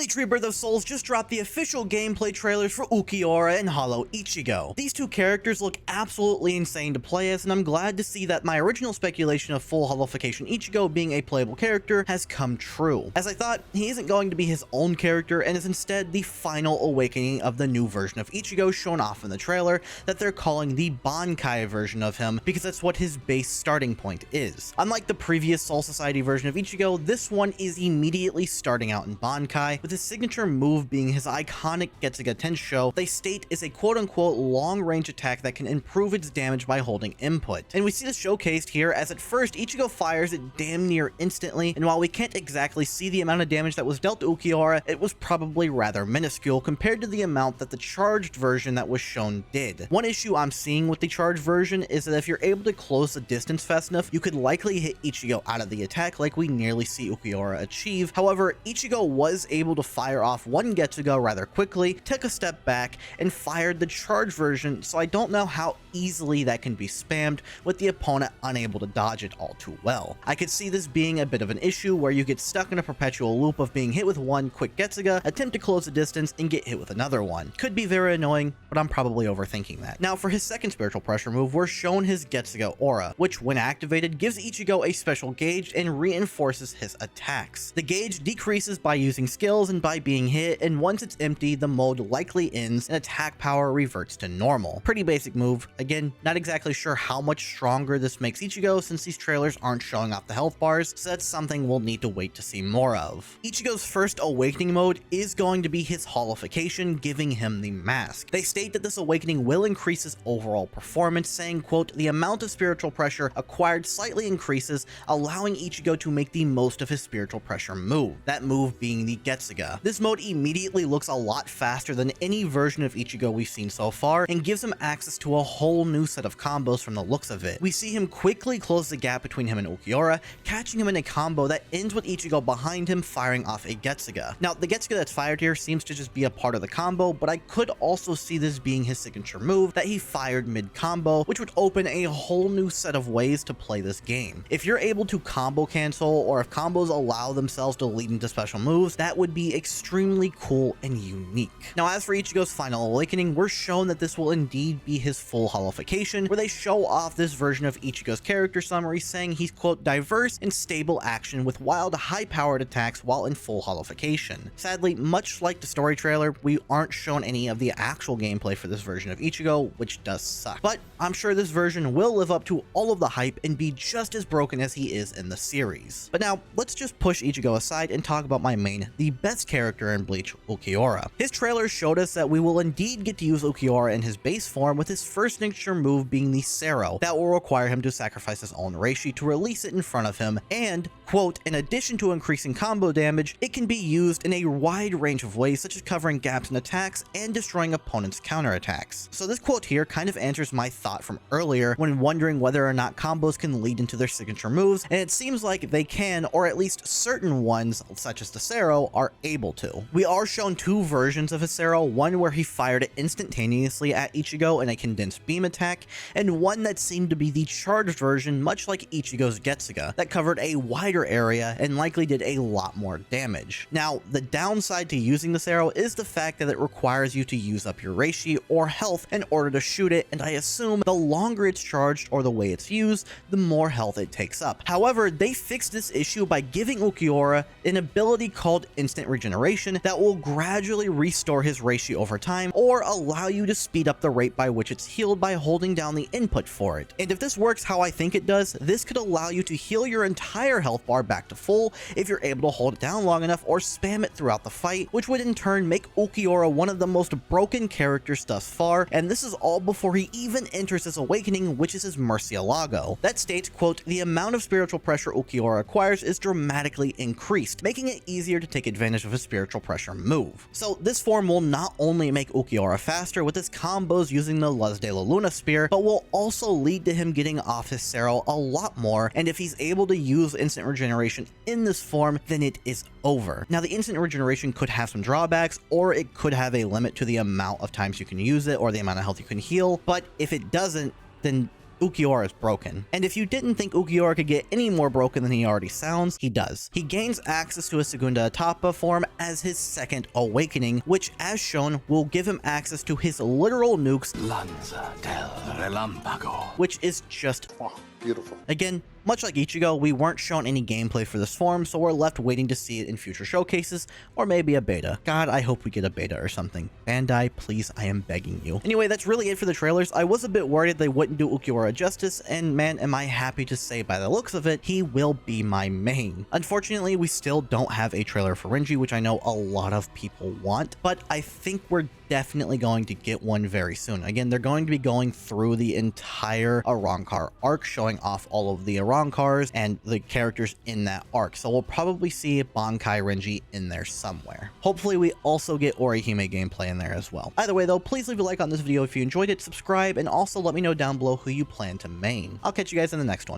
BLEACH REBIRTH of Souls just dropped the official gameplay trailers for Ulquiorra and Hollow Ichigo. These two characters look absolutely insane to play as, and I'm glad to see that my original speculation of full Hollowification Ichigo being a playable character has come true, as I thought he isn't going to be his own character and is instead the final awakening of the new version of Ichigo shown off in the trailer that they're calling the Bankai version of him, because that's what his base starting point is. Unlike the previous Soul Society version of Ichigo, this one is immediately starting out in Bankai, with his signature move being his iconic Getsuga Tensho they state is a quote-unquote long-range attack that can improve its damage by holding input. And we see this showcased here, as at first Ichigo fires it damn near instantly, and while we can't exactly see the amount of damage that was dealt to Ulquiorra, it was probably rather minuscule compared to the amount that the charged version that was shown did. One issue I'm seeing with the charged version is that if you're able to close the distance fast enough, you could likely hit Ichigo out of the attack like we nearly see Ulquiorra achieve. However, Ichigo was able to fire off one Getsuga rather quickly, took a step back, and fired the charge version, so I don't know how easily that can be spammed with the opponent unable to dodge it all too well. I could see this being a bit of an issue where you get stuck in a perpetual loop of being hit with one quick Getsuga, attempt to close the distance, and get hit with another one. Could be very annoying, but I'm probably overthinking that. Now for his second spiritual pressure move, we're shown his Getsuga Aura, which when activated gives Ichigo a special gauge and reinforces his attacks. The gauge decreases by using skills and by being hit, and once it's empty, the mode likely ends and attack power reverts to normal. Pretty basic move. Again, not exactly sure how much stronger this makes Ichigo since these trailers aren't showing off the health bars, so that's something we'll need to wait to see more of. Ichigo's first awakening mode is going to be his Hollowification, giving him the mask. They state that this awakening will increase his overall performance, saying, quote, the amount of spiritual pressure acquired slightly increases, allowing Ichigo to make the most of his spiritual pressure move, that move being the Getsuga. This mode immediately looks a lot faster than any version of Ichigo we've seen so far, and gives him access to a whole new set of combos from the looks of it. We see him quickly close the gap between him and Ulquiorra, catching him in a combo that ends with Ichigo behind him firing off a Getsuga. Now, the Getsuga that's fired here seems to just be a part of the combo, but I could also see this being his signature move that he fired mid-combo, which would open a whole new set of ways to play this game. If you're able to combo cancel, or if combos allow themselves to lead into special moves, that would be extremely cool and unique. Now, as for Ichigo's final awakening, we're shown that this will indeed be his full Hollowification, where they show off this version of Ichigo's character summary saying he's, quote, diverse and stable action with wild, high-powered attacks while in full Hollowification. Sadly, much like the story trailer, we aren't shown any of the actual gameplay for this version of Ichigo, which does suck. But I'm sure this version will live up to all of the hype and be just as broken as he is in the series. But now, let's just push Ichigo aside and talk about my main, the best character in Bleach, Ulquiorra. His trailer showed us that we will indeed get to use Ulquiorra in his base form, with his first signature move being the sᴏᴄɪᴜ that will require him to sacrifice his own reishi to release it in front of him, and, quote, in addition to increasing combo damage, it can be used in a wide range of ways, such as covering gaps in attacks and destroying opponents' counterattacks. So this quote here kind of answers my thought from earlier when wondering whether or not combos can lead into their signature moves, and it seems like they can, or at least certain ones, such as the sᴏᴜ, are able to. We are shown two versions of his sᴏᴜ, one where he fired it instantaneously at Ichigo in a condensed beam attack, and one that seemed to be the charged version, much like Ichigo's Getsuga, that covered a wider area and likely did a lot more damage. Now, the downside to using the sᴏᴜ is the fact that it requires you to use up your reishi or health in order to shoot it, and I assume the longer it's charged or the way it's used, the more health it takes up. However, they fixed this issue by giving Ulquiorra an ability called instant regeneration that will gradually restore his reishi over time, or allow you to speed up the rate by which it's healed by holding down the input for it. And if this works how I think it does, this could allow you to heal your entire health bar back to full if you're able to hold it down long enough or spam it throughout the fight, which would in turn make Ulquiorra one of the most broken characters thus far, and this is all before he even enters his awakening, which is his Murcielago. That states, quote, the amount of spiritual pressure Ulquiorra acquires is dramatically increased, making it easier to take advantage of his spiritual pressure move. So this form will not only make Ulquiorra faster with his combos using the Luz de la Luna spear, but will also lead to him getting off his sᴏᴜ a lot more, and if he's able to use instant regeneration in this form, then it is over. Now, the instant regeneration could have some drawbacks, or it could have a limit to the amount of times you can use it or the amount of health you can heal, but if it doesn't, then Ulquiorra is broken. And if you didn't think Ulquiorra could get any more broken than he already sounds, he does. He gains access to a segunda etapa form as his second awakening, which as shown will give him access to his literal nukes, Lanza del Relámpago, which is just Beautiful. again, much like Ichigo, we weren't shown any gameplay for this form, so we're left waiting to see it in future showcases, or maybe a beta. God, I hope we get a beta or something. Bandai, please, I am begging you. Anyway, that's really it for the trailers. I was a bit worried they wouldn't do Ulquiorra justice, and man, am I happy to say by the looks of it, he will be my main. Unfortunately, we still don't have a trailer for Renji, which I know a lot of people want, but I think we're definitely going to get one very soon. Again, they're going to be going through the entire Arrancar arc, showing off all of the Arrancars and the characters in that arc. So we'll probably see Bankai Renji in there somewhere. Hopefully we also get Orihime gameplay in there as well. Either way though, please leave a like on this video if you enjoyed it, subscribe, and also let me know down below who you plan to main. I'll catch you guys in the next one.